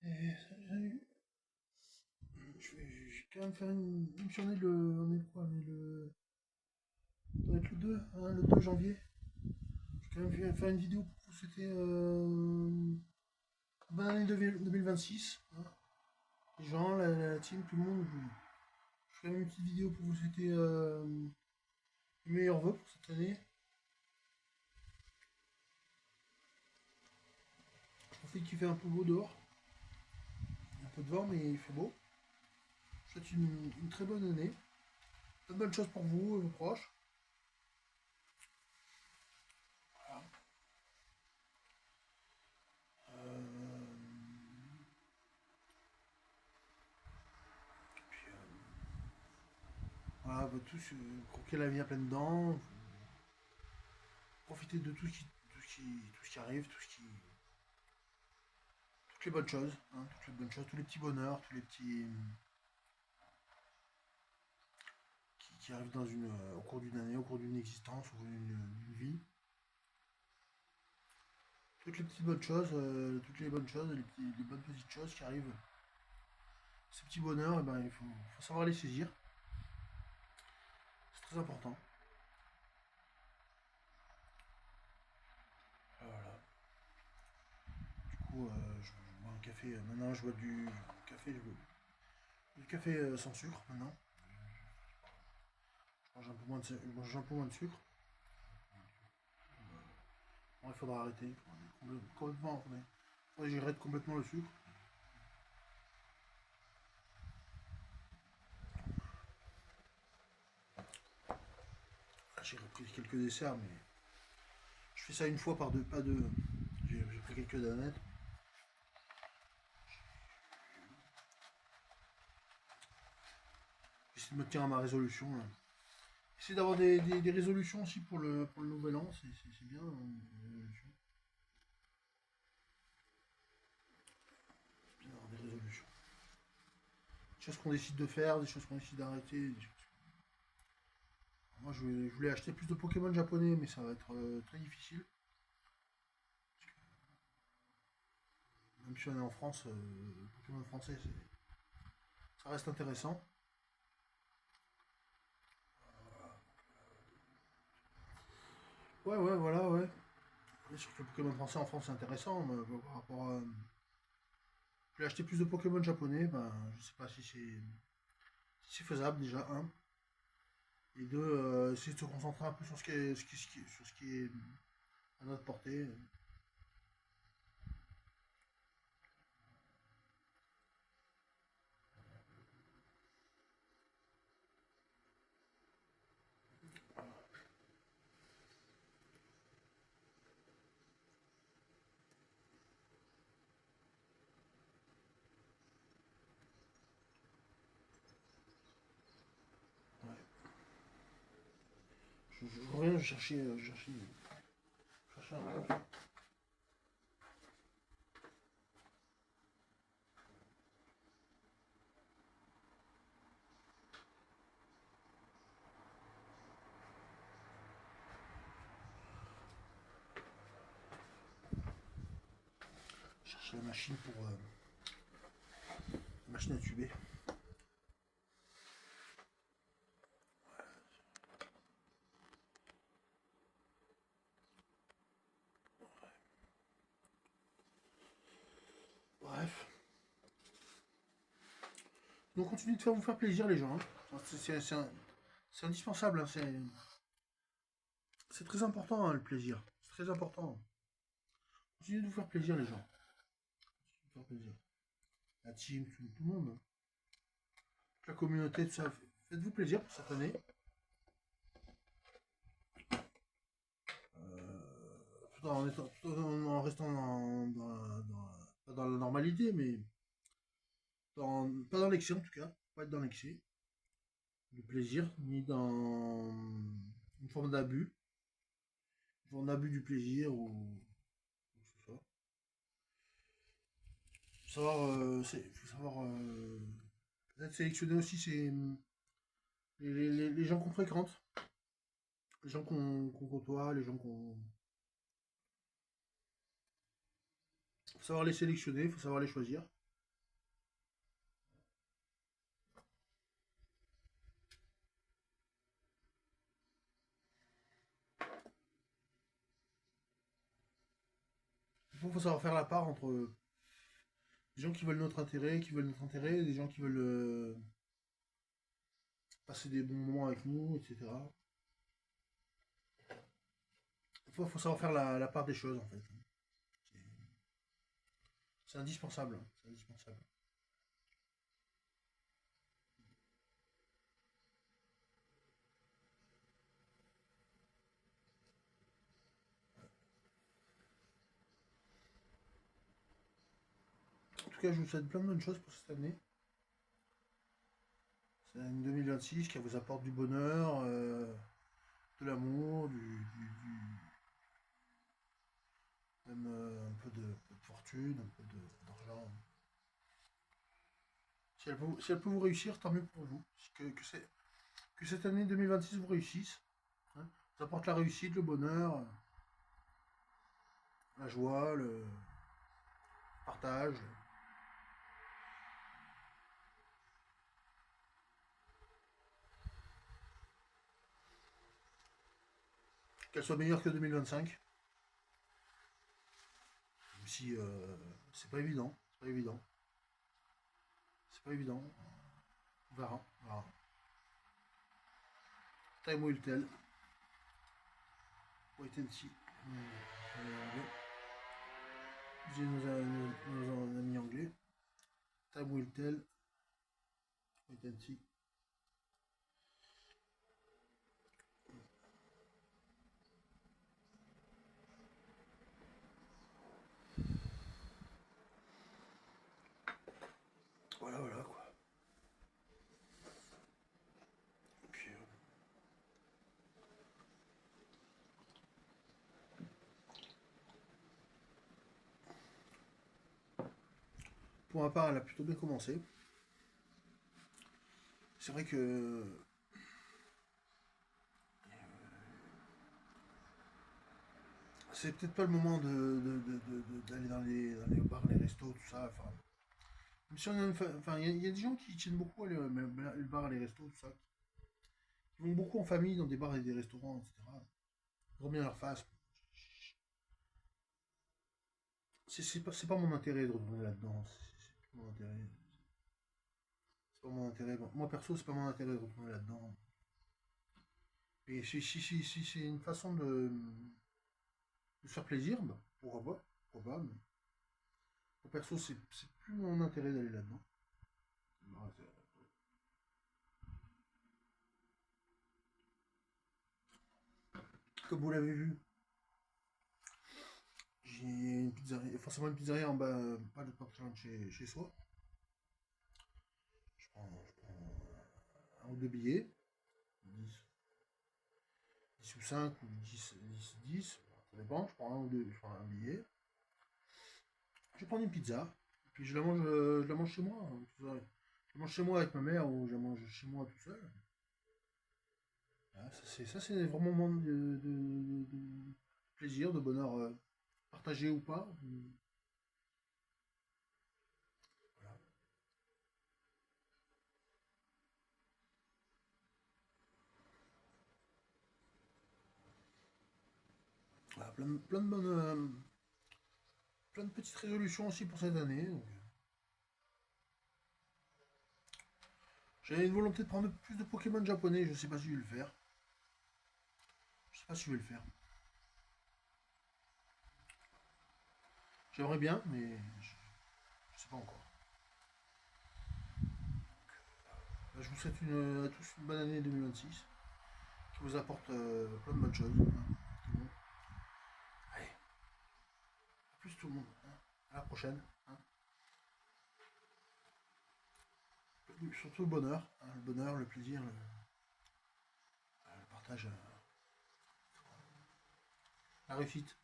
Et je vais quand même faire une journée on est le quoi? On est le, ça doit être le 2, hein, le 2 janvier. Je vais quand même faire une vidéo pour vous souhaiter bonne année 2026. Hein. Les gens, la team, tout le monde. Je fais quand même une petite vidéo pour vous souhaiter les meilleurs vœux pour cette année. Je profite qu'il fait un peu beau dehors. Il y a un peu de vent, mais il fait beau. Je vous souhaite une très bonne année. Plein de bonnes choses pour vous et vos proches. Voilà. Euh, puis, voilà, bah, tous croquer la vie à pleines dents. Profiter de tout ce qui arrive, toutes les bonnes choses, hein, toutes les bonnes choses, tous les petits bonheurs, tous les petits qui arrivent au cours d'une année, au cours d'une existence, au cours d'une vie. Toutes les petites bonnes choses, toutes les bonnes choses, les bonnes petites choses qui arrivent. Ces petits bonheurs, eh ben, faut savoir les saisir. C'est très important. Voilà. Du coup, je bois un café. Maintenant, je bois du café sans sucre. Maintenant, je mange un peu moins de sucre. Bon, il faudra arrêter. Complètement. J'arrête complètement le sucre. J'ai repris quelques desserts, mais je fais ça une fois par deux, pas deux. J'ai pris quelques danettes. J'essaie de me tenir à ma résolution. Là. J'essaie d'avoir des résolutions aussi pour le nouvel an, c'est bien. C'est bien d'avoir des résolutions. Des choses qu'on décide de faire, des choses qu'on décide d'arrêter. Moi, je voulais acheter plus de Pokémon japonais, mais ça va être très difficile. Même si on est en France, le Pokémon français, ça reste intéressant. Ouais, ouais, voilà, ouais. Et surtout le Pokémon français en France, c'est intéressant. Mais, par rapport à. Je voulais acheter plus de Pokémon japonais, ben, je sais pas si c'est faisable déjà, un. Et deux, essayer de se concentrer un peu sur sur ce qui est à notre portée. Ouais. Je reviens, je cherchais un peu. Je cherchais la machine la machine à tuber. Bref. Donc continuez de vous faire plaisir les gens. Hein. C'est indispensable. Hein, c'est très important hein, le plaisir. C'est très important. Continuez de vous faire plaisir les gens. Continuez de vous faire plaisir. La team, tout le monde. Hein. Toute la communauté, tout ça. Faites-vous plaisir pour cette année. Tout en restant pas dans la normalité, mais pas dans l'excès en tout cas. Pas être dans l'excès de plaisir, ni dans une forme d'abus. Une forme d'abus du plaisir ou que ce soit. Faut savoir peut-être sélectionner aussi les gens qu'on fréquente, les gens qu'on côtoie, les gens qu'on. Faut savoir les sélectionner, faut savoir les choisir. faut savoir faire la part entre des gens qui veulent notre intérêt, et des gens qui veulent passer des bons moments avec nous, etc. Faut savoir faire la part des choses, en fait. C'est c'est indispensable. C'est indispensable. En tout cas, je vous souhaite plein de bonnes choses pour cette année. C'est une 2026 qui vous apporte du bonheur, de l'amour, même un peu de fortune, un peu d'argent. Si elle peut vous réussir, tant mieux pour vous. Que cette année 2026 vous réussisse. Hein. Vous apporte la réussite, le bonheur, la joie, le partage. Qu'elle soit meilleure que 2025. Même si c'est pas évident. C'est pas évident. C'est pas évident. On verra. On verra. Time will tell. Wait and see. J'ai nos amis anglais. Time will tell. Wait and see. Voilà, voilà quoi. Et puis, pour ma part, elle a plutôt bien commencé. C'est vrai que c'est peut-être pas le moment d'aller dans les bars, les restos, tout ça. Enfin, même si on a enfin, il y a des gens qui tiennent beaucoup à aller les bars, les restos, tout ça. Qui vont beaucoup en famille dans des bars et des restaurants, etc. Ils bien leur face. C'est pas mon intérêt de retourner là-dedans. C'est pas mon intérêt. C'est pas mon intérêt. Moi perso, c'est pas mon intérêt de retourner là-dedans. Et si c'est une façon de se faire plaisir, bah, pourquoi pas. Pourquoi pas, mais moi perso, c'est plus mon intérêt d'aller là-dedans. Bah, comme vous l'avez vu, j'ai une pizzeria, forcément une pizzeria en bas, pas de partir de chez soi. Je prends un ou deux billets, 10, 10 ou 5 ou 10, ça dépend. Je prends un ou deux, je prends un billet. Je vais prendre une pizza, puis je la mange chez moi, hein, tout ça. Je la mange chez moi avec ma mère ou je la mange chez moi tout seul. Ah, ça c'est vraiment un moment de plaisir, de bonheur partagé ou pas. Voilà. Voilà, plein de petites résolutions aussi pour cette année. Donc, j'avais une volonté de prendre plus de Pokémon japonais, je sais pas si je vais le faire. Je sais pas si je vais le faire. J'aimerais bien, mais je sais pas encore. Je vous souhaite à tous une bonne année 2026, qui vous apporte plein de bonnes choses. Hein, tout le monde. Allez, à plus tout le monde. Hein. À la prochaine. Hein. Surtout le bonheur. Hein, le bonheur, le plaisir, le partage, la réussite.